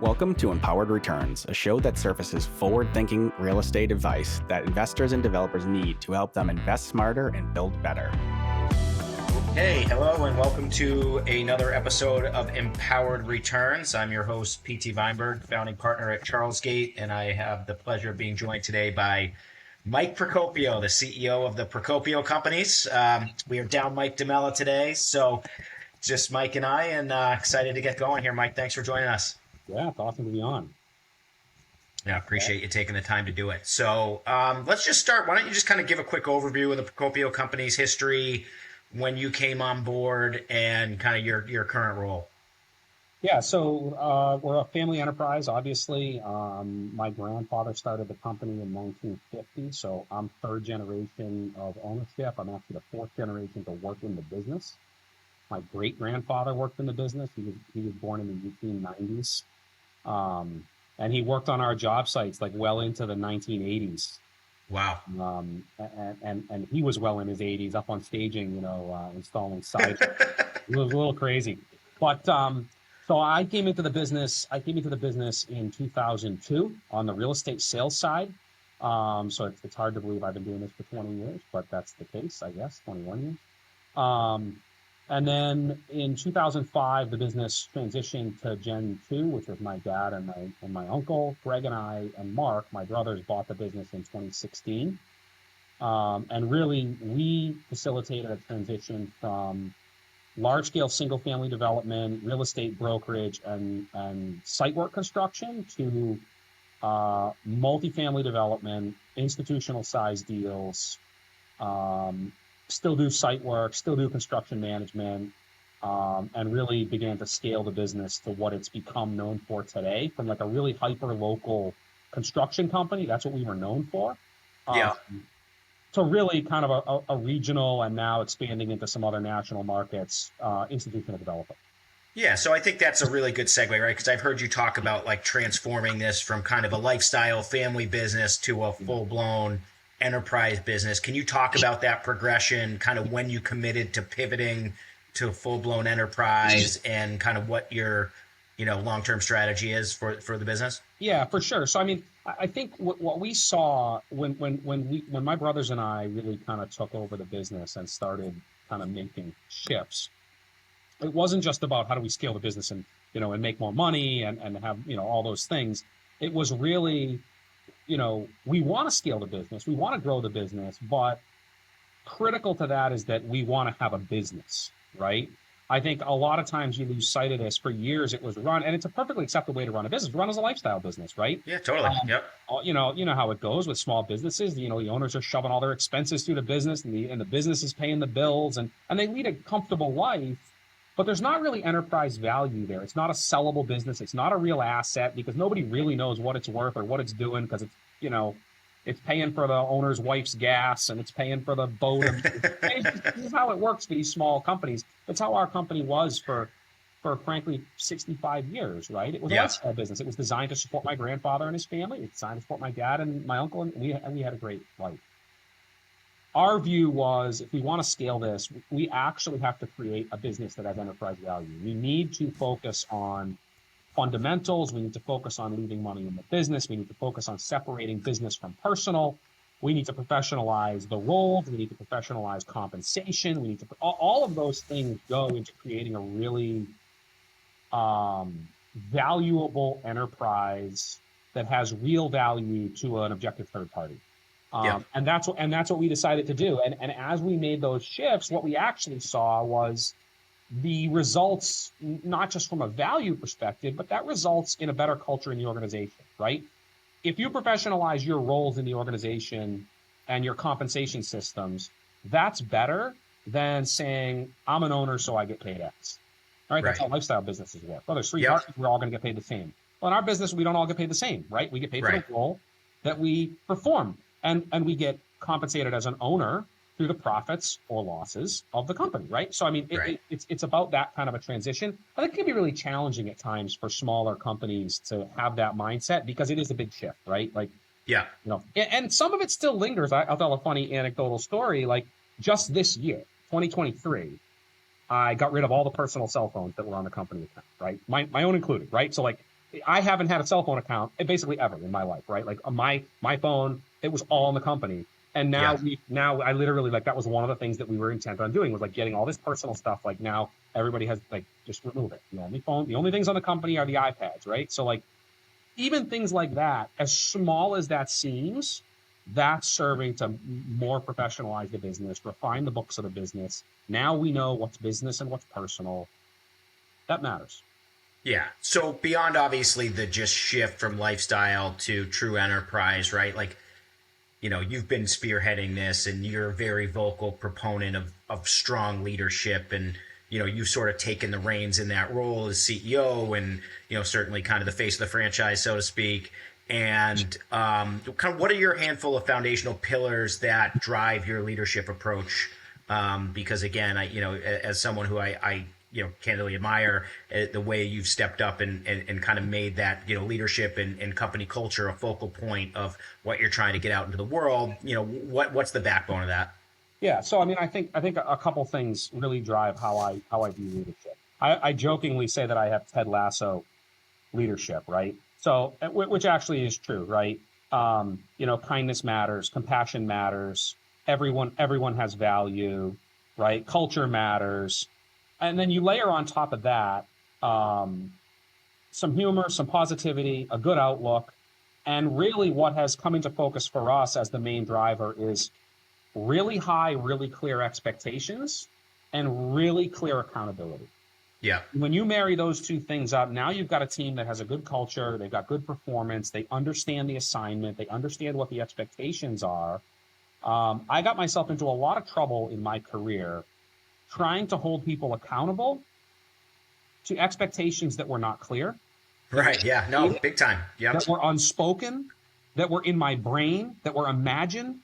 Welcome to Empowered Returns, a show that surfaces forward-thinking real estate advice that investors and developers need to help them invest smarter and build better. Hey, hello, and welcome to another episode of Empowered Returns. I'm your host, P.T. Weinberg, founding partner at Charlesgate, and I have the pleasure of being joined today by Mike Procopio, the CEO of the Procopio Companies. We are down Mike DeMella today, so just Mike and I, and excited to get going here. Mike, thanks for joining us. Yeah, it's awesome to be on. Yeah, appreciate you taking the time to do it. So let's just start. Why don't you just kind of give a quick overview of the Procopio Company's history, when you came on board, and kind of your current role? Yeah, so we're a family enterprise, obviously. My grandfather started the company in 1950, so I'm third generation of ownership. I'm actually the fourth generation to work in the business. My great-grandfather worked in the business. He was born in the 1890s. And he worked on our job sites like well into the 1980s. Wow. And he was well in his 80s, up on staging, installing sites. It was a little crazy. But so I came into the business in 2002 on the real estate sales side. So it's hard to believe I've been doing this for 20 years, but that's the case, I guess, 21 years. And then in 2005, the business transitioned to Gen 2, which was my dad and my uncle. Greg and I and Mark, my brothers, bought the business in 2016. And really, we facilitated a transition from large-scale single-family development, real estate brokerage, and site work construction to multifamily development, institutional-sized deals, still do site work, still do construction management, and really began to scale the business to what it's become known for today, from like a really hyper-local construction company. That's what we were known for. Yeah. To really kind of a regional, and now expanding into some other national markets, institutional developer. Yeah, so I think that's a really good segue, right? Because I've heard you talk about like transforming this from kind of a lifestyle family business to a full-blown enterprise business. Can you talk about that progression, kind of when you committed to pivoting to a full-blown enterprise, and kind of what your long-term strategy is for the business? Yeah, for sure. So I mean, I think what we saw when my brothers and I really kind of took over the business and started kind of making shifts, it wasn't just about how do we scale the business and and make more money and have all those things. It was really, we want to scale the business, we want to grow the business, but critical to that is that we want to have a business, right? I think a lot of times you lose sight of this. For years it was run, and it's a perfectly acceptable way to run a business, run as a lifestyle business, right? Yeah, totally. Yep. You know how it goes with small businesses. The owners are shoving all their expenses through the business, and the business is paying the bills, and they lead a comfortable life. But there's not really enterprise value there. It's not a sellable business. It's not a real asset, because nobody really knows what it's worth or what it's doing, because it's, it's paying for the owner's wife's gas, and it's paying for the boat. This is how it works for these small companies. That's how our company was for frankly 65 years, right? It was a lifestyle business. It was designed to support my grandfather and his family. It's designed to support my dad and my uncle, and we had a great life. Our view was, if we want to scale this, we actually have to create a business that has enterprise value. We need to focus on fundamentals. We need to focus on leaving money in the business. We need to focus on separating business from personal. We need to professionalize the roles. We need to professionalize compensation. We need to, all of those things go into creating a really valuable enterprise that has real value to an objective third party. And that's what we decided to do. And as we made those shifts, what we actually saw was the results, not just from a value perspective, but that results in a better culture in the organization, right? If you professionalize your roles in the organization and your compensation systems, that's better than saying, I'm an owner, so I get paid X. All right, that's how lifestyle businesses work. Well, there's three parts, we're all going to get paid the same. Well, in our business, we don't all get paid the same, right? We get paid for the role that we perform. And we get compensated as an owner through the profits or losses of the company, right? So, I mean, it's about that kind of a transition. I think it can be really challenging at times for smaller companies to have that mindset, because it is a big shift, right? Like, and some of it still lingers. I'll tell a funny anecdotal story. Like, just this year, 2023, I got rid of all the personal cell phones that were on the company account, right? My own included, right? So, like, I haven't had a cell phone account basically ever in my life, right? Like my phone, it was all in the company. And now Yeah. now I literally, like, that was one of the things that we were intent on doing, was like getting all this personal stuff. Like, now everybody has, like, just remove it. The only things on the company are the iPads, right? So, like, even things like that, as small as that seems, that's serving to more professionalize the business, refine the books of the business. Now we know what's business and what's personal. That matters. Yeah. So beyond obviously the just shift from lifestyle to true enterprise, right? Like, you've been spearheading this and you're a very vocal proponent of strong leadership, and, you've sort of taken the reins in that role as CEO and, certainly kind of the face of the franchise, so to speak. And kind of what are your handful of foundational pillars that drive your leadership approach? Because again, as someone who I candidly admire the way you've stepped up and kind of made that, leadership and company culture a focal point of what you're trying to get out into the world. What's the backbone of that? Yeah. So, I mean, I think a couple things really drive how I view leadership. I jokingly say that I have Ted Lasso leadership, right? So, which actually is true, right? Kindness matters, compassion matters, everyone has value, right? Culture matters. And then you layer on top of that some humor, some positivity, a good outlook. And really what has come into focus for us as the main driver is really high, really clear expectations and really clear accountability. Yeah. When you marry those two things up, now you've got a team that has a good culture, they've got good performance, they understand the assignment, they understand what the expectations are. I got myself into a lot of trouble in my career trying to hold people accountable to expectations that were not clear. Right. Yeah. No, big time. Yep. That were unspoken, that were in my brain, that were imagined.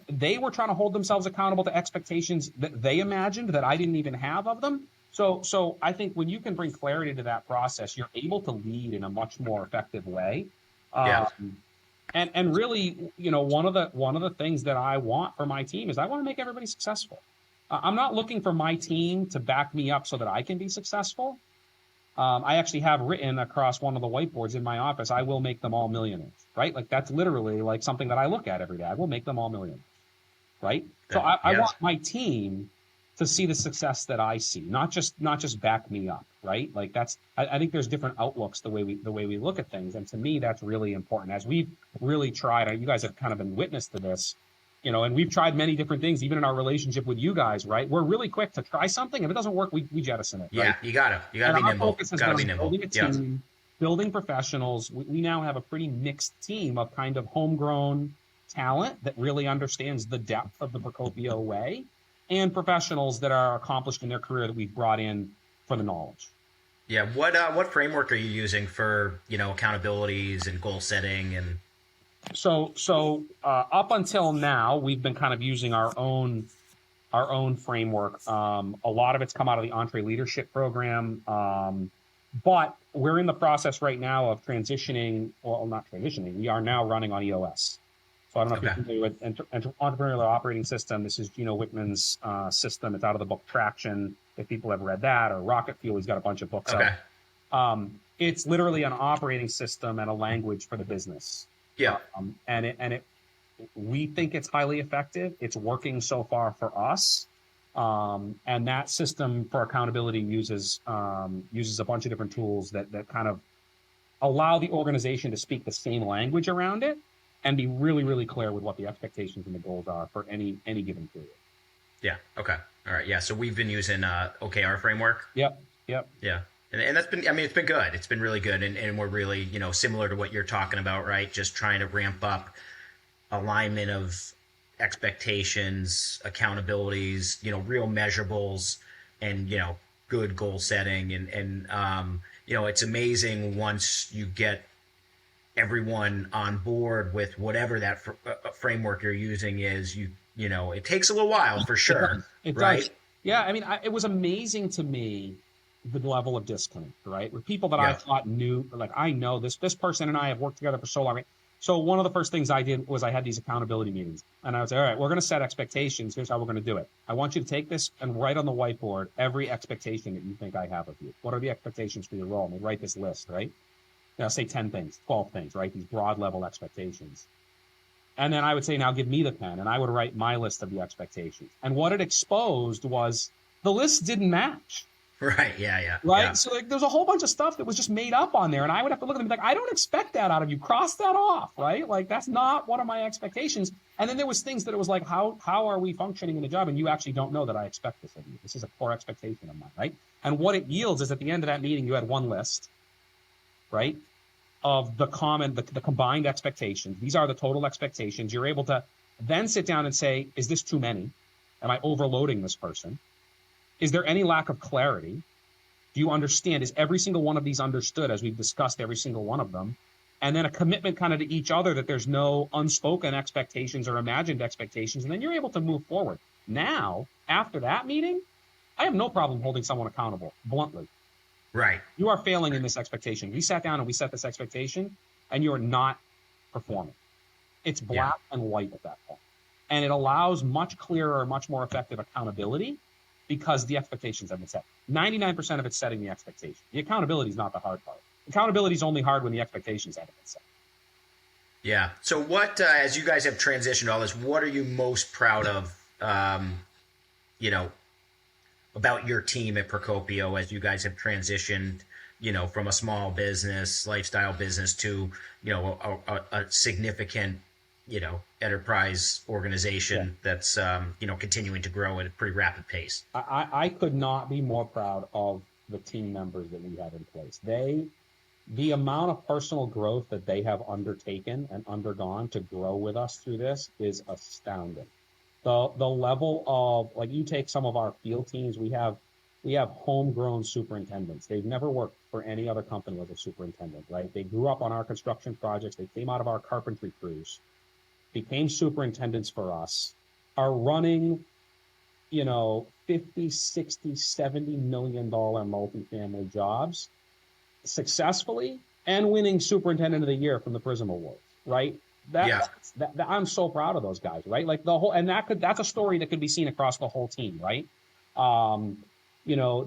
They were trying to hold themselves accountable to expectations that they imagined that I didn't even have of them. So I think when you can bring clarity to that process, you're able to lead in a much more effective way. Yeah. And really, one of the things that I want for my team is I want to make everybody successful. I'm not looking for my team to back me up so that I can be successful. I actually have written across one of the whiteboards in my office, I will make them all millionaires, right? Like, that's literally like something that I look at every day. I will make them all millionaires, right? So I want my team to see the success that I see, not just back me up, right? Like, I think there's different outlooks the way we look at things. And to me, that's really important. As we've really tried, you guys have kind of been witness to this, and we've tried many different things, even in our relationship with you guys, right? We're really quick to try something. If it doesn't work, we jettison it. Yeah, right? you gotta be nimble. Focus has been on building a team, building professionals. We now have a pretty mixed team of kind of homegrown talent that really understands the depth of the Procopio way, and professionals that are accomplished in their career that we've brought in for the knowledge. Yeah. What framework are you using for, accountabilities and goal setting and? So up until now, we've been kind of using our own framework. A lot of it's come out of the Entree Leadership Program, but we're in the process right now of transitioning. Well, not transitioning. We are now running on EOS. So I don't know if you're familiar with Entrepreneurial Operating System. This is Gino Wickman's system. It's out of the book Traction. If people have read that, or Rocket Fuel, he's got a bunch of books out. It's literally an operating system and a language for the business. Yeah. We think it's highly effective. It's working so far for us. And that system for accountability uses a bunch of different tools that kind of allow the organization to speak the same language around it and be really, really clear with what the expectations and the goals are for any given period. Yeah. Okay. All right. Yeah. So we've been using OKR framework. Yep. Yeah. And that's been, it's been good. It's been really good. And we're really, similar to what you're talking about, right? Just trying to ramp up alignment of expectations, accountabilities, real measurables, and, good goal setting. And it's amazing once you get everyone on board with whatever that framework you're using is, it takes a little while for sure. It right? does. Yeah. I mean, it was amazing to me, the level of disconnect, right? With people that I thought knew, like, I know this person and I have worked together for so long. So one of the first things I did was I had these accountability meetings, and I would say, all right, we're going to set expectations. Here's how we're going to do it. I want you to take this and write on the whiteboard every expectation that you think I have of you. What are the expectations for your role? And we write this list, right? say 10 things, 12 things, right? These broad level expectations. And then I would say, now give me the pen, and I would write my list of the expectations. And what it exposed was the list didn't match. Right. Yeah. Right. Yeah. So there's a whole bunch of stuff that was just made up on there. And I would have to look at them and be like, I don't expect that out of you. Cross that off. Right. Like, that's not one of my expectations. And then there was things that it was like, how are we functioning in the job? And you actually don't know that I expect this of you. This is a core expectation of mine. Right. And what it yields is at the end of that meeting, you had one list, right, of the combined expectations. These are the total expectations. You're able to then sit down and say, is this too many? Am I overloading this person? Is there any lack of clarity? Do you understand? Is every single one of these understood as we've discussed every single one of them? And then a commitment kind of to each other that there's no unspoken expectations or imagined expectations. And then you're able to move forward. Now, after that meeting, I have no problem holding someone accountable, bluntly. Right. You are failing in this expectation. We sat down and we set this expectation, and you're not performing. It's black and white at that point. And it allows much clearer, much more effective accountability because the expectations have been set. 99% of it's setting the expectation. The accountability is not the hard part. Accountability is only hard when the expectations haven't been set. Yeah. So what, as you guys have transitioned all this, what are you most proud of, about your team at Procopio as you guys have transitioned, from a small business, lifestyle business to, a significant, enterprise organization that's, continuing to grow at a pretty rapid pace? I could not be more proud of the team members that we have in place. The amount of personal growth that they have undertaken and undergone to grow with us through this is astounding. The level of, like, you take some of our field teams, we have homegrown superintendents. They've never worked for any other company as a superintendent, right? They grew up on our construction projects. They came out of our carpentry crews, became superintendents for us, are running, 50, 60, $70 million multifamily jobs successfully and winning superintendent of the year from the Prism Awards, right? I'm so proud of those guys, right? Like that's a story that could be seen across the whole team, right? They're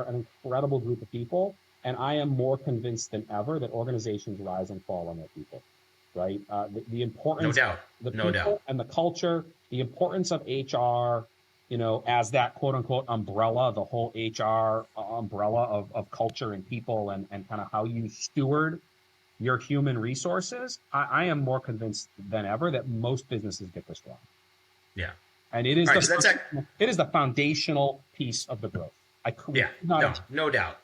an incredible group of people, and I am more convinced than ever that organizations rise and fall on their people, right? The importance, no doubt, and the culture, the importance of HR, as that quote unquote umbrella, the whole HR umbrella of culture and people and kind of how you steward your human resources. I am more convinced than ever that most businesses get this wrong. Yeah. And it is it is the foundational piece of the growth. No doubt.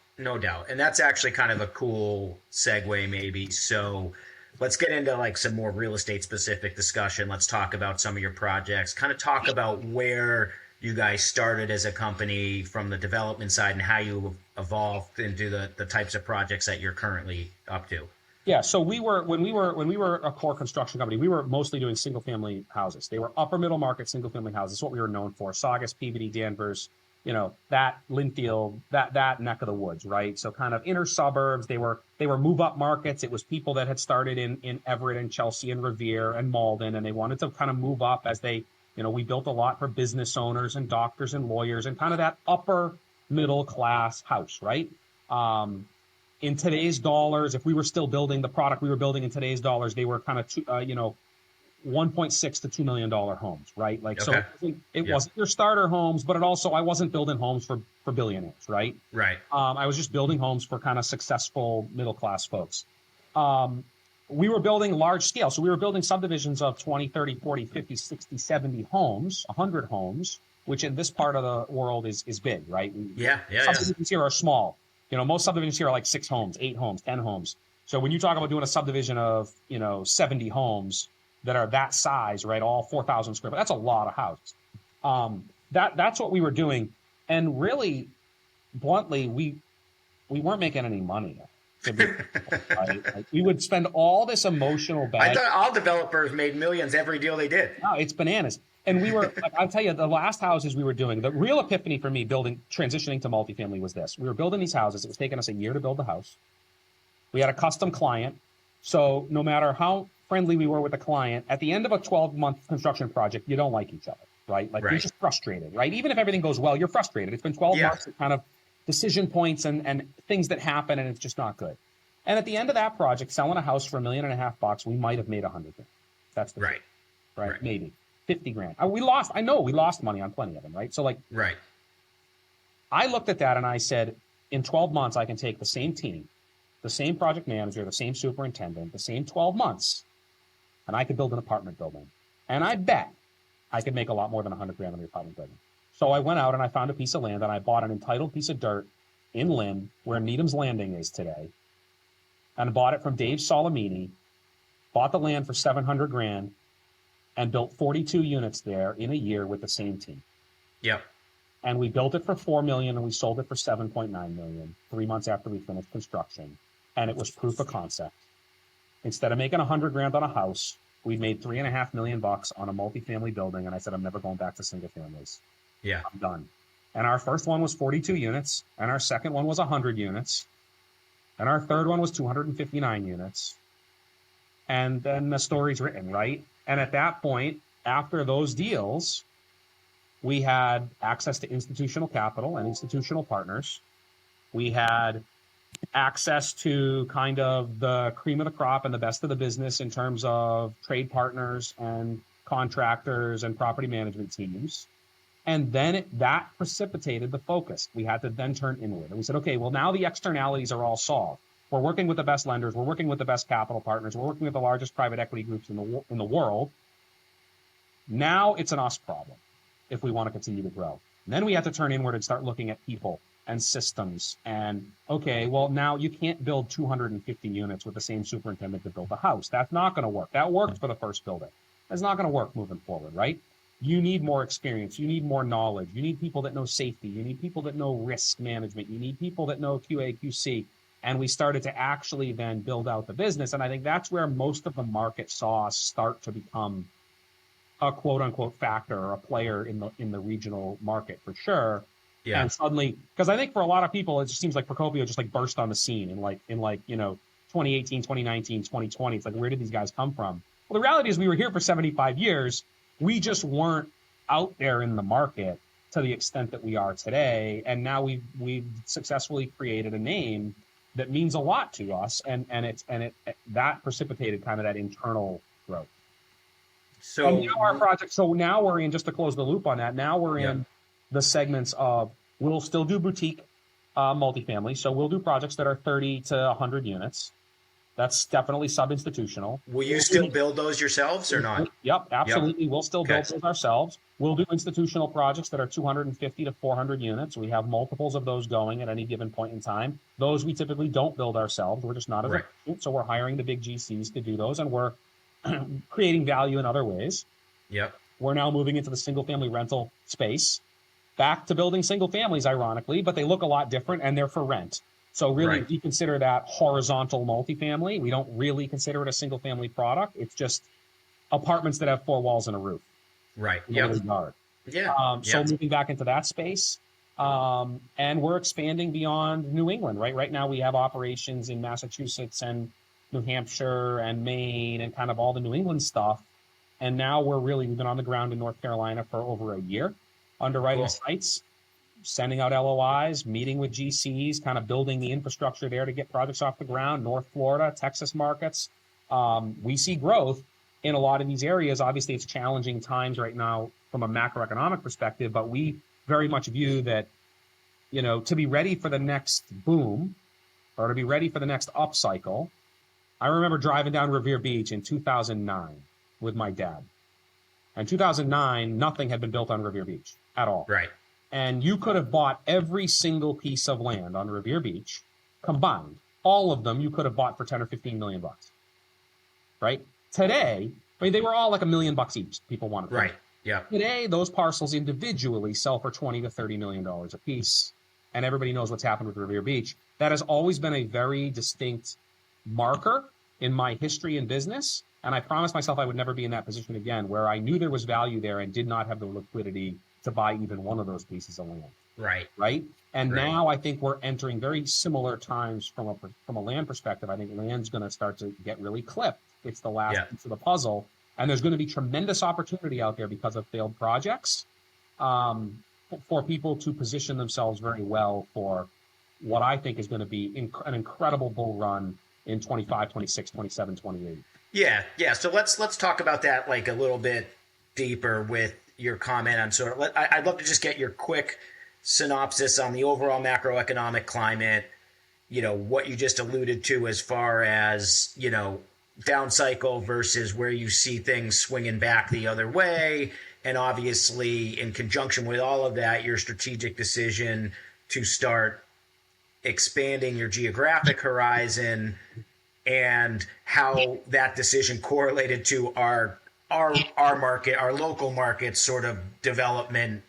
And that's actually kind of a cool segue maybe. So let's get into like some more real estate specific discussion. Let's talk about some of your projects, kind of talk about where you guys started as a company from the development side and how you evolved into the types of projects that you're currently up to. Yeah, so when we were a core construction company, we were mostly doing single family houses. They were upper middle market single family houses. That's what we were known for. Saugus, Peabody, Danvers, that Linfield, that neck of the woods, right? So kind of inner suburbs. They were move up markets. It was people that had started in Everett and Chelsea and Revere and Malden, and they wanted to kind of move up as they, we built a lot for business owners and doctors and lawyers and kind of that upper middle class house, right? In today's dollars, if we were still building the product we were building in today's dollars, they were kind of, 1.6 to $2 million homes, right? Like, okay. So it wasn't your starter homes, but I wasn't building homes for billionaires, right? Right. I was just building homes for kind of successful middle-class folks. We were building large scale. So we were building subdivisions of 20, 30, 40, 50, 60, 70 homes, 100 homes, which in this part of the world is big, right? Subdivisions here are small. Most subdivisions here are like 6 homes, 8 homes, 10 homes. So when you talk about doing a subdivision of, 70 homes that are that size, right, all 4,000 square foot, that's a lot of houses. That's what we were doing. And really, bluntly, we weren't making any money. Right? Like, we would spend all this emotional baggage. I thought all developers made millions every deal they did. No, it's bananas. And we were, I'll tell you, the last houses we were doing, the real epiphany for me transitioning to multifamily was this. We were building these houses. It was taking us a year to build the house. We had a custom client. So no matter how friendly we were with the client, at the end of a 12-month construction project, you don't like each other, right? Like, you're just frustrated, right? Even if everything goes well, you're frustrated. It's been 12 months of kind of decision points and things that happen, and it's just not good. And at the end of that project, selling a house for $1.5 million, we might have made $100,000. That's the right. Right? Maybe $50,000. We lost money on plenty of them, right? So like, right. I looked at that and I said, in 12 months, I can take the same team, the same project manager, the same superintendent, the same 12 months, and I could build an apartment building. And I bet I could make a lot more than $100,000 on the apartment building. So I went out and I found a piece of land and I bought an entitled piece of dirt in Lynn, where Needham's Landing is today, and bought it from Dave Solimini, bought the land for $700,000, and built 42 units there in a year with the same team. Yep. And we built it for $4 million and we sold it for $7.9 million 3 months after we finished construction. And it was proof of concept. Instead of making $100,000 on a house, we made $3.5 million on a multifamily building. And I said, I'm never going back to single families. Yeah. I'm done. And our first one was 42 units. And our second one was 100 units. And our third one was 259 units. And then the story's written, right? And at that point, after those deals, we had access to institutional capital and institutional partners. We had access to kind of the cream of the crop and the best of the business in terms of trade partners and contractors and property management teams. And then that precipitated the focus. We had to then turn inward. And we said, okay, well, now the externalities are all solved. We're working with the best lenders. We're working with the best capital partners. We're working with the largest private equity groups in the world. Now it's an us problem if we want to continue to grow. And then we have to turn inward and start looking at people and systems. And, okay, well, now you can't build 250 units with the same superintendent to build a house. That's not going to work. That worked for the first building. That's not going to work moving forward, right? You need more experience. You need more knowledge. You need people that know safety. You need people that know risk management. You need people that know QA, QC. And we started to actually then build out the business. And I think that's where most of the market saw us start to become a quote unquote factor or a player in the regional market for sure. Yeah. And suddenly, because I think for a lot of people, it just seems like Procopio just like burst on the scene in 2018, 2019, 2020. It's like, where did these guys come from? Well, the reality is we were here for 75 years. We just weren't out there in the market to the extent that we are today. And now we've successfully created a name that means a lot to us, and that precipitated kind of that internal growth. So and now our project. So now we're in, just to close the loop on that. Now we're in the segments of, we'll still do boutique multifamily. So we'll do projects that are 30 to 100 units. That's definitely sub-institutional. Will you still build those yourselves or not? Yep, absolutely. Yep. We'll still build those ourselves. We'll do institutional projects that are 250 to 400 units. We have multiples of those going at any given point in time. Those we typically don't build ourselves. We're just not as efficient. So we're hiring the big GCs to do those, and we're creating value in other ways. Yep. We're now moving into the single family rental space, back to building single families, ironically, but they look a lot different and they're for rent. So really, we consider that horizontal multifamily. We don't really consider it a single family product. It's just apartments that have 4 walls and a roof. Right. Yeah. So moving back into that space. And we're expanding beyond New England, right? Right now we have operations in Massachusetts and New Hampshire and Maine and kind of all the New England stuff. And now we've been on the ground in North Carolina for over a year, underwriting sites, sending out LOIs, meeting with GCs, kind of building the infrastructure there to get projects off the ground. North Florida, Texas markets. We see growth in a lot of these areas. Obviously, it's challenging times right now from a macroeconomic perspective, but we very much view that, to be ready for the next boom or to be ready for the next upcycle. I remember driving down Revere Beach in 2009 with my dad. In 2009, nothing had been built on Revere Beach at all. Right. And you could have bought every single piece of land on Revere Beach combined. All of them you could have bought for 10 or 15 million bucks. Right? Today, they were all like $1 million each. People wanted. Right. Yeah. Today, those parcels individually sell for $20 to $30 million a piece. And everybody knows what's happened with Revere Beach. That has always been a very distinct marker in my history in business. And I promised myself I would never be in that position again, where I knew there was value there and did not have the liquidity to buy even one of those pieces of land. Right. And now I think we're entering very similar times from a land perspective. I think land's going to start to get really clipped. It's the last piece of the puzzle. And there's going to be tremendous opportunity out there because of failed projects for people to position themselves very well for what I think is going to be an incredible bull run in 25, 26, 27, 28. Yeah. So let's talk about that like a little bit deeper with your comment on I'd love to just get your quick synopsis on the overall macroeconomic climate, what you just alluded to as far as, down cycle versus where you see things swinging back the other way. And obviously, in conjunction with all of that, your strategic decision to start expanding your geographic horizon and how that decision correlated to our market, our local market sort of development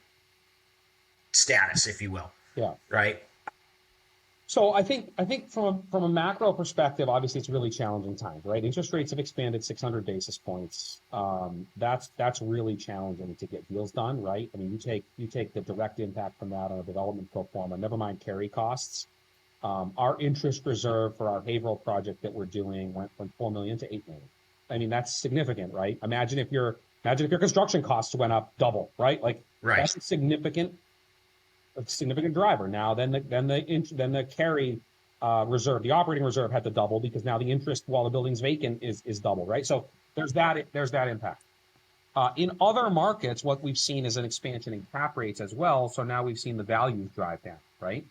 status, if you will. Yeah. Right. So I think from a macro perspective, obviously it's really challenging times, right? Interest rates have expanded 600 basis points. That's really challenging to get deals done, right? I mean, you take the direct impact from that on a development pro forma, never mind carry costs. Our interest reserve for our Haverhill project that we're doing went from $4 million to $8 million. I mean, that's significant, right? Imagine if your construction costs went up double, right? Like that's a significant driver. Now, then the carry reserve, the operating reserve had to double because now the interest while the building's vacant is double, right? So there's that impact. In other markets, what we've seen is an expansion in cap rates as well. So now we've seen the values drive down, right?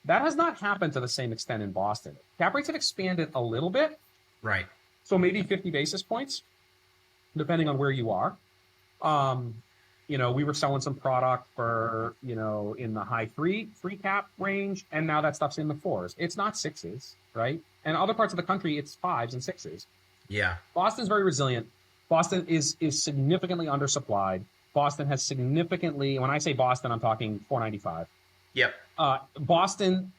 That has not happened to the same extent in Boston. Cap rates have expanded a little bit, right? So maybe 50 basis points, depending on where you are. We were selling some product for, in the high three cap range, and now that stuff's in the 4s. It's not 6s, right? And other parts of the country, it's 5s and 6s. Yeah. Boston's very resilient. Boston is significantly undersupplied. Boston has significantly, when I say Boston, I'm talking 495. Yep. Boston,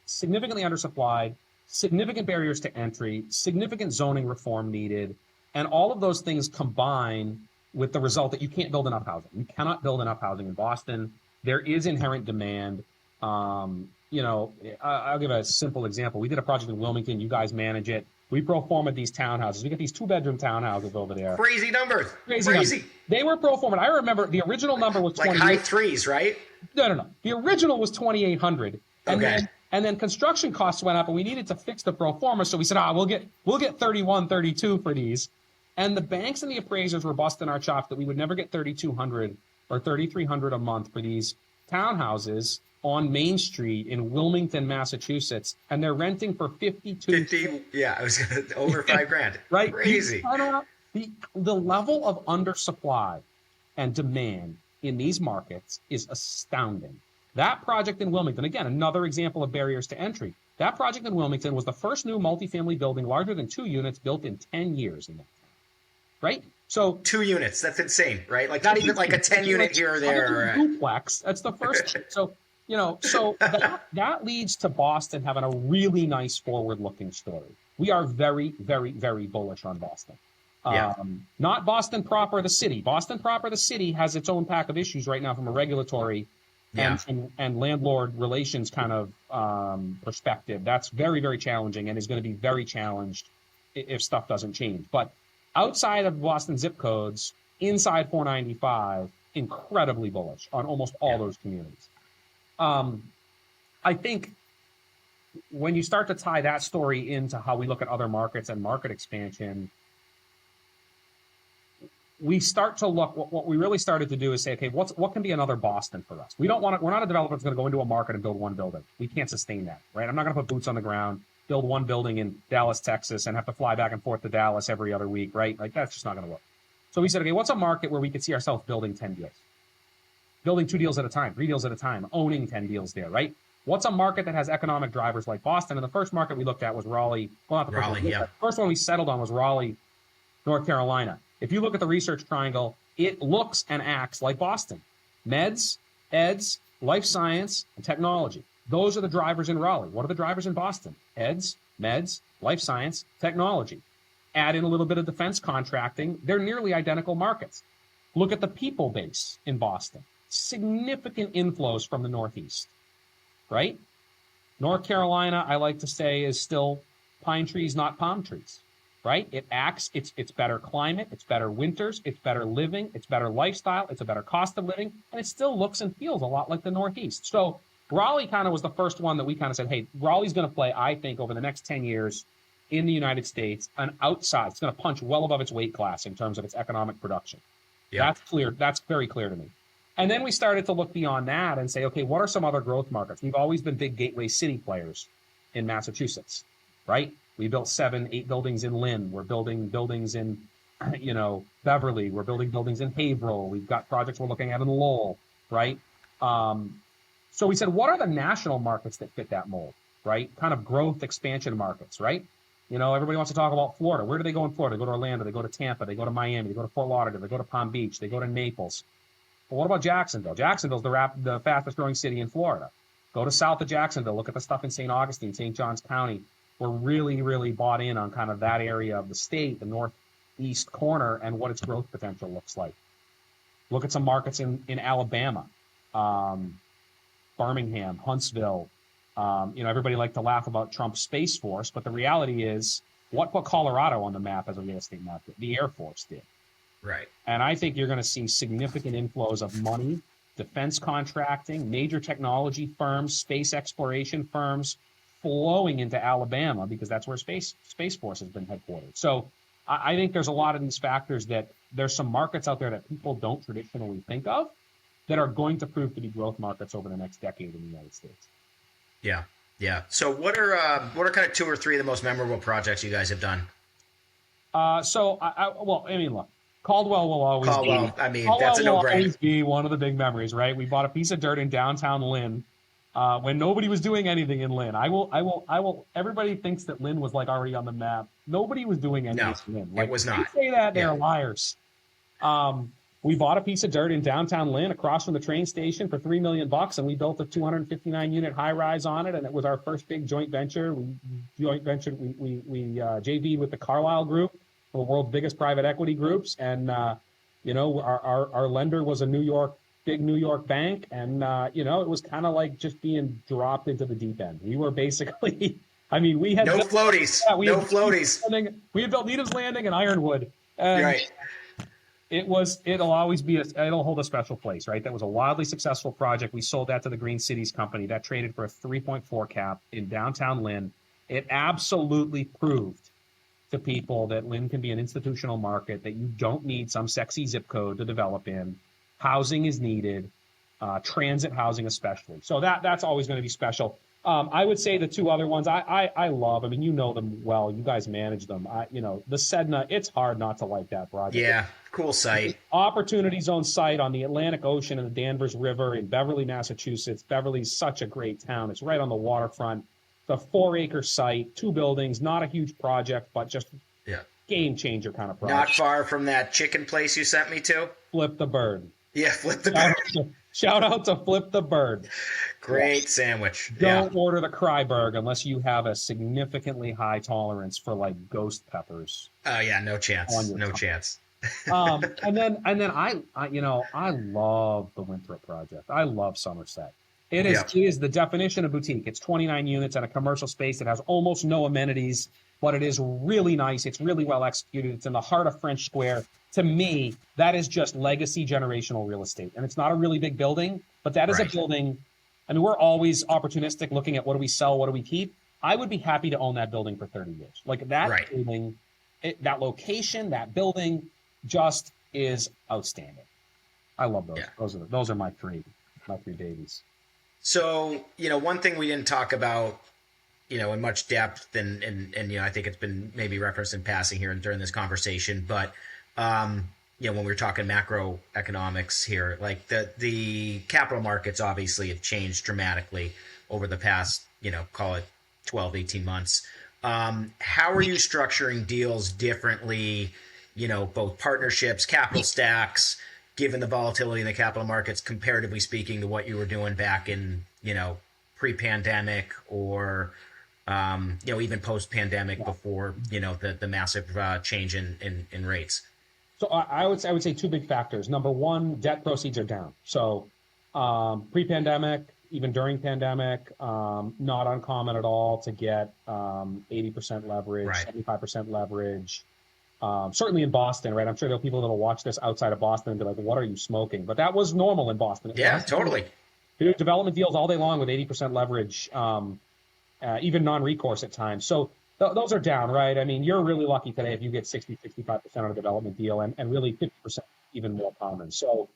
significantly undersupplied, significant barriers to entry, significant zoning reform needed, and all of those things combine with the result that you can't build enough housing. You cannot build enough housing in Boston. There is inherent demand. I'll give a simple example. We did a project in Wilmington. You guys manage it. We pro forma'd these townhouses. We got these 2-bedroom townhouses over there. Crazy numbers. Crazy. They were pro forma'd. I remember the original number was like high 3s, right? No. The original was 2,800. Okay. And then construction costs went up, and we needed to fix the pro forma. So we said, we'll get 31, 32 for these. And the banks and the appraisers were busting our chops that we would never get 3,200 or 3,300 a month for these townhouses on Main Street in Wilmington, Massachusetts, and they're renting for 50. Yeah, I was over $5,000. Right, crazy. The level of undersupply and demand in these markets is astounding. That project in Wilmington, again, another example of barriers to entry. That project in Wilmington was the first new multifamily building larger than 2 units built in 10 years in that town. Right? So 2 units, that's insane, right? Like not even like a 10 unit here or there. Duplex, that's the first. So that leads to Boston having a really nice forward-looking story. We are very, very, very bullish on Boston. Yeah. Not Boston proper, the city. Boston proper, the city has its own pack of issues right now from a regulatory and landlord relations kind of perspective. That's very, very challenging and is going to be very challenged if stuff doesn't change. But outside of Boston zip codes, inside 495, incredibly bullish on almost all those communities. I think when you start to tie that story into how we look at other markets and market expansion, we start to look, what we really started to do is say, okay, what can be another Boston for us? We're not a developer that's going to go into a market and build one building. We can't sustain that, right? I'm not going to put boots on the ground, build one building in Dallas, Texas, and have to fly back and forth to Dallas every other week, right? Like that's just not going to work. So we said, okay, what's a market where we could see ourselves building 10 deals? Building 2 deals at a time, 3 deals at a time, owning 10 deals there, right? What's a market that has economic drivers like Boston? And the first market we looked at was Raleigh. Well, not the first one. Yeah. The first one we settled on was Raleigh, North Carolina. If you look at the research triangle, it looks and acts like Boston. Meds, eds, life science, and technology. Those are the drivers in Raleigh. What are the drivers in Boston? Eds, meds, life science, technology. Add in a little bit of defense contracting. They're nearly identical markets. Look at the people base in Boston. Significant inflows from the Northeast, right? North Carolina, I like to say, is still pine trees, not palm trees, right? It acts, it's better climate, it's better winters, it's better living, it's better lifestyle, it's a better cost of living, and it still looks and feels a lot like the Northeast. So Raleigh kind of was the first one that we kind of said, hey, Raleigh's going to play, I think, over the next 10 years in the United States, an outside. It's going to punch well above its weight class in terms of its economic production. Yeah. That's clear. That's very clear to me. And then we started to look beyond that and say, okay, what are some other growth markets? We've always been big gateway city players in Massachusetts, right? We built 7, 8 buildings in Lynn. We're building buildings in, Beverly. We're building buildings in Haverhill. We've got projects we're looking at in Lowell, right? So we said, what are the national markets that fit that mold, right? Kind of growth expansion markets, right? Everybody wants to talk about Florida. Where do they go in Florida? They go to Orlando. They go to Tampa. They go to Miami. They go to Fort Lauderdale. They go to Palm Beach. They go to Naples. But what about Jacksonville? Jacksonville's the fastest growing city in Florida. Go to south of Jacksonville. Look at the stuff in St. Augustine, St. Johns County. We're really, really bought in on kind of that area of the state, the northeast corner, and what its growth potential looks like. Look at some markets in Alabama, Birmingham, Huntsville. Everybody liked to laugh about Trump's Space Force, but the reality is, what put Colorado on the map as a real estate market? The Air Force did. Right. And I think you're going to see significant inflows of money, defense contracting, major technology firms, space exploration firms flowing into Alabama because that's where Space Force has been headquartered. So I think there's a lot of these factors that there's some markets out there that people don't traditionally think of that are going to prove to be growth markets over the next decade in the United States. Yeah. Yeah. So what are kind of 2 or 3 of the most memorable projects you guys have done? Look, Caldwell will always that's a no-brainer. Always be one of the big memories, right? We bought a piece of dirt in downtown Lynn when nobody was doing anything in Lynn. I will. Everybody thinks that Lynn was like already on the map. Nobody was doing anything in Lynn. It was not. If they say that, they're liars. We bought a piece of dirt in downtown Lynn across from the train station for $3 million, and we built a 259-unit high-rise on it, and it was our first big joint venture. We JV'd with the Carlyle Group, the world's biggest private equity groups, and our lender was a big New York bank, and it was kind of like just being dropped into the deep end. We were basically, we had no floaties. No floaties. We had built Needham's Landing and Ironwood. And right. It'll hold a special place, right? That was a wildly successful project. We sold that to the Green Cities Company. That traded for a 3.4 cap in downtown Lynn. It absolutely proved to people that Lynn can be an institutional market, that you don't need some sexy zip code to develop in. Housing is needed, transit housing especially. So that's always going to be special. I would say the 2 other ones I love. You know them well. You guys manage them. The Sedna, it's hard not to like that project. Yeah, cool site. Opportunity Zone site on the Atlantic Ocean and the Danvers River in Beverly, Massachusetts. Beverly's such a great town. It's right on the waterfront. The 4-acre site, 2 buildings, not a huge project, but just game changer kind of project. Not far from that chicken place you sent me to. Flip the Bird. Yeah, Flip the Bird. Shout out to Flip the Bird. Great sandwich. Don't order the Kryberg unless you have a significantly high tolerance for like ghost peppers. Oh yeah, no chance. No chance. And then I love the Winthrop project. I love Somerset. It is the definition of boutique. It's 29 units and a commercial space that has almost no amenities, but it is really nice. It's really well executed. It's in the heart of French Square. To me, that is just legacy generational real estate. And it's not a really big building, but that is a building. We're always opportunistic looking at what do we sell, what do we keep. I would be happy to own that building for 30 years. Like that building, that location, that building just is outstanding. I love those. Yeah. Those are my three babies. So, one thing we didn't talk about, in much depth, and I think it's been maybe referenced in passing here during this conversation, but when we were talking macroeconomics here, like the capital markets obviously have changed dramatically over the past, call it 12, 18 months. How are you structuring deals differently, both partnerships, capital stacks, given the volatility in the capital markets, comparatively speaking to what you were doing back in, pre-pandemic or, even post-pandemic before, the massive change in rates? So I would say 2 big factors. Number one, debt proceeds are down. So pre-pandemic, even during pandemic, not uncommon at all to get 80% leverage, 75% leverage. Certainly in Boston, right? I'm sure there are people that will watch this outside of Boston and be like, what are you smoking? But that was normal in Boston. Yeah, totally. We do development deals all day long with 80% leverage, even non-recourse at times. So those are down, right? I mean, you're really lucky today if you get 65% on a development deal, and really 50% even more common. So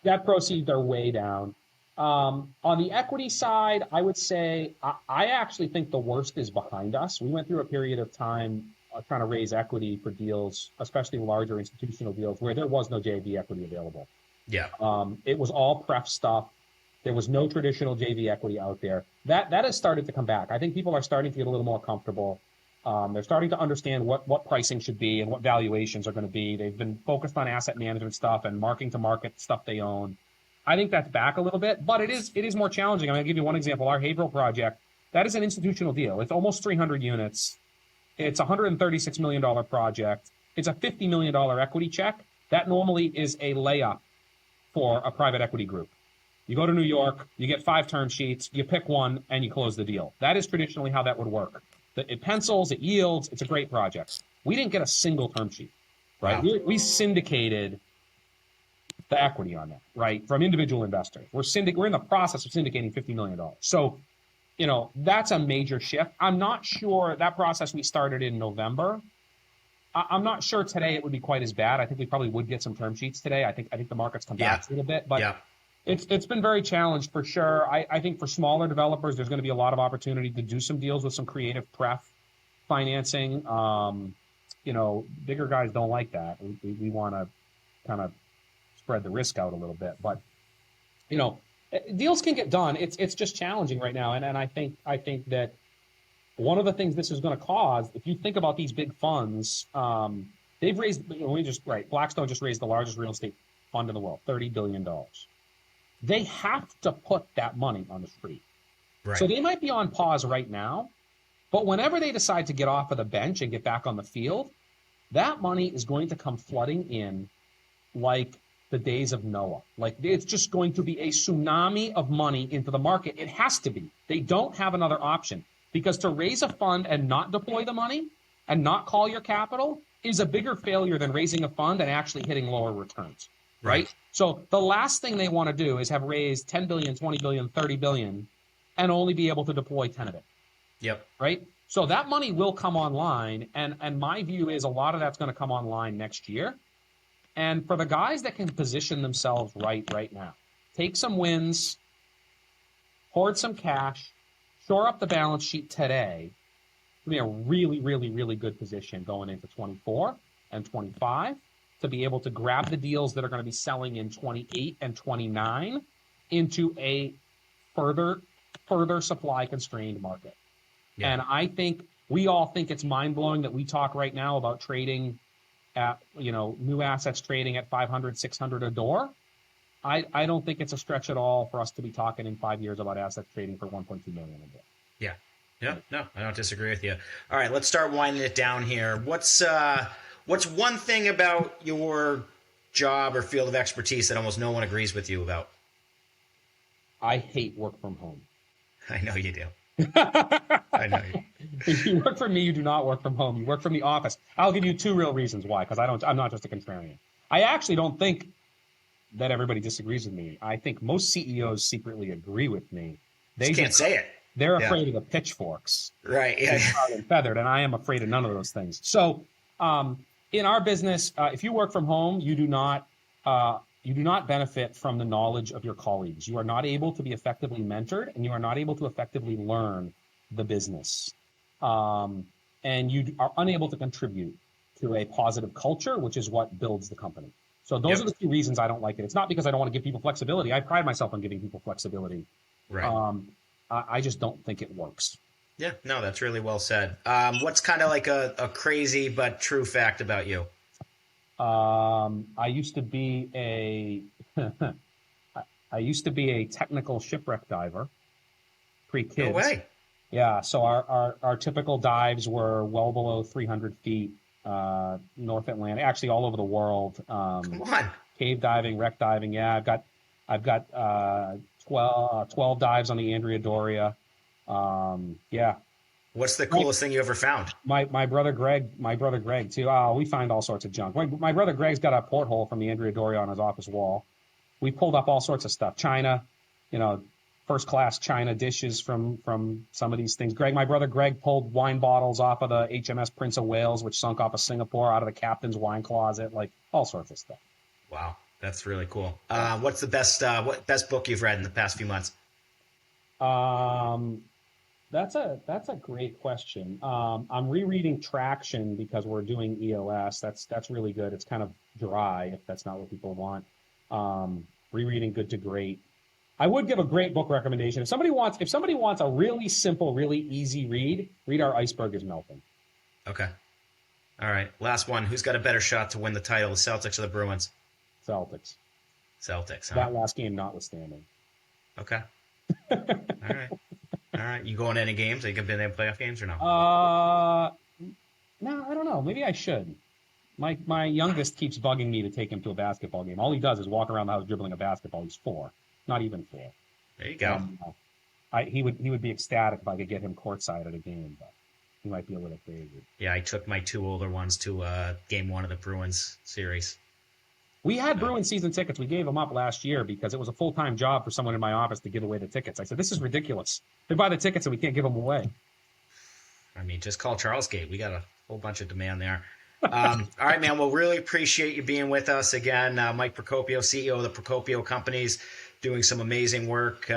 that proceeds are way down. On the equity side, I would say I actually think the worst is behind us. We went through a period of time trying to raise equity for deals, especially larger institutional deals, where there was no JV equity available. Yeah. It was all pref stuff. There was no traditional JV equity out there. That has started to come back. I think people are starting to get a little more comfortable. They're starting to understand what pricing should be and what valuations are going to be. They've been focused on asset management stuff and marking to market stuff they own. I think that's back a little bit, but it is more challenging. I'm going to give you one example. Our Haverhill project, that is an institutional deal. It's almost 300 units. It's a $136 million project. It's a $50 million equity check. That normally is a layup for a private equity group. You go to New York, you get 5 term sheets, you pick one, and you close the deal. That is traditionally how that would work. It pencils, it yields, it's a great project. We didn't get a single term sheet, right? Wow. We syndicated the equity on that, right, from individual investors. We're in the process of syndicating $50 million. So, that's a major shift. I'm not sure that process we started in November. I'm not sure today it would be quite as bad. I think we probably would get some term sheets today. I think the market's come back a little bit, but it's been very challenged for sure. I think for smaller developers, there's going to be a lot of opportunity to do some deals with some creative pref financing. Bigger guys don't like that. We want to kind of spread the risk out a little bit, but deals can get done. It's just challenging right now, and I think that one of the things this is going to cause, if you think about these big funds, they've raised. Blackstone just raised the largest real estate fund in the world, $30 billion. They have to put that money on the street. Right. So they might be on pause right now, but whenever they decide to get off of the bench and get back on the field, that money is going to come flooding in like the days of Noah. Like, it's just going to be a tsunami of money into the market. It has to be. They don't have another option, because to raise a fund and not deploy the money and not call your capital is a bigger failure than raising a fund and actually hitting lower returns. Right? So the last thing they want to do is have raised 10 billion, 20 billion, 30 billion and only be able to deploy 10 of it. Yep. Right? So that money will come online, and my view is a lot of that's going to come online next year. And for the guys that can position themselves right now, take some wins, hoard some cash, shore up the balance sheet today, be a really, really, really good position going into 24 and 25 to be able to grab the deals that are going to be selling in 28 and 29 into a further supply constrained market. Yeah. And I think we all think it's mind blowing that we talk right now about trading at, new assets trading at 500, 600 a door. I don't think it's a stretch at all for us to be talking in 5 years about assets trading for 1.2 million a door. Yeah. Yeah. No, I don't disagree with you. All right, let's start winding it down here. What's one thing about your job or field of expertise that almost no one agrees with you about? I hate work from home. I know you do. I know you. If you work for me, you do not work from home. You work from the office. I'll give you 2 real reasons why, because I'm not just a contrarian. I actually don't think that everybody disagrees with me. I think most CEOs secretly agree with me. They just can't say it. They're afraid of the pitchforks. Right. Yeah. And feathered, and I am afraid of none of those things. So in our business, if you work from home, you do not benefit from the knowledge of your colleagues. You are not able to be effectively mentored, and you are not able to effectively learn the business. And you are unable to contribute to a positive culture, which is what builds the company. So those are the 2 reasons I don't like it. It's not because I don't want to give people flexibility. I pride myself on giving people flexibility. Right. I just don't think it works. Yeah, no, that's really well said. What's kind of like a crazy but true fact about you? I used to be a technical shipwreck diver pre-kids. No way. Yeah, so our typical dives were well below 300 feet, North Atlantic, actually all over the world. Come on. Cave diving, wreck diving. Yeah, I've got 12 dives on the Andrea Doria. Yeah. What's the coolest thing you ever found? My brother Greg too. Oh, we find all sorts of junk. My brother Greg's got a porthole from the Andrea Doria on his office wall. We pulled up all sorts of stuff. China, first class china dishes from some of these things. My brother Greg pulled wine bottles off of the HMS Prince of Wales, which sunk off of Singapore, out of the captain's wine closet, like all sorts of stuff. Wow, that's really cool. What's the best book you've read in the past few months? That's a great question. I'm rereading Traction because we're doing EOS. That's really good. It's kind of dry if that's not what people want. Rereading Good to Great. I would give a great book recommendation. If somebody wants a really simple, really easy read Our Iceberg is Melting. Okay. All right. Last one. Who's got a better shot to win the title, the Celtics or the Bruins? Celtics. Celtics, huh? That last game notwithstanding. Okay. All right. You going to any games? Are you going to be in playoff games or no? No, I don't know. Maybe I should. My youngest keeps bugging me to take him to a basketball game. All he does is walk around the house dribbling a basketball. He's 4, not even 4. There you go. He would be ecstatic if I could get him courtside at a game, but he might be a little crazy. Yeah, I took my 2 older ones to game 1 of the Bruins series. We had Bruins season tickets. We gave them up last year because it was a full-time job for someone in my office to give away the tickets. I said, this is ridiculous. They buy the tickets and we can't give them away. I mean, just call Charles Gate. We got a whole bunch of demand there. All right, man. Well, really appreciate you being with us again. Mike Procopio, CEO of the Procopio Companies, doing some amazing work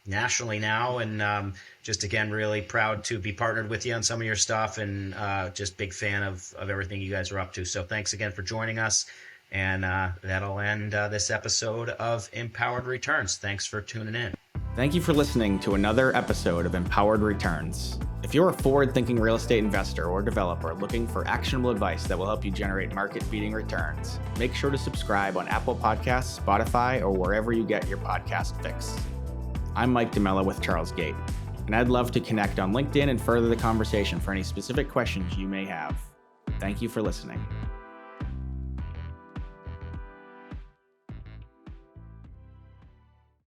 nationally now. And just, again, really proud to be partnered with you on some of your stuff, and just big fan of everything you guys are up to. So thanks again for joining us. And that'll end this episode of Empowered Returns. Thanks for tuning in. Thank you for listening to another episode of Empowered Returns. If you're a forward-thinking real estate investor or developer looking for actionable advice that will help you generate market-beating returns, make sure to subscribe on Apple Podcasts, Spotify, or wherever you get your podcast fix. I'm Mike DeMello with Charles Gate, and I'd love to connect on LinkedIn and further the conversation for any specific questions you may have. Thank you for listening.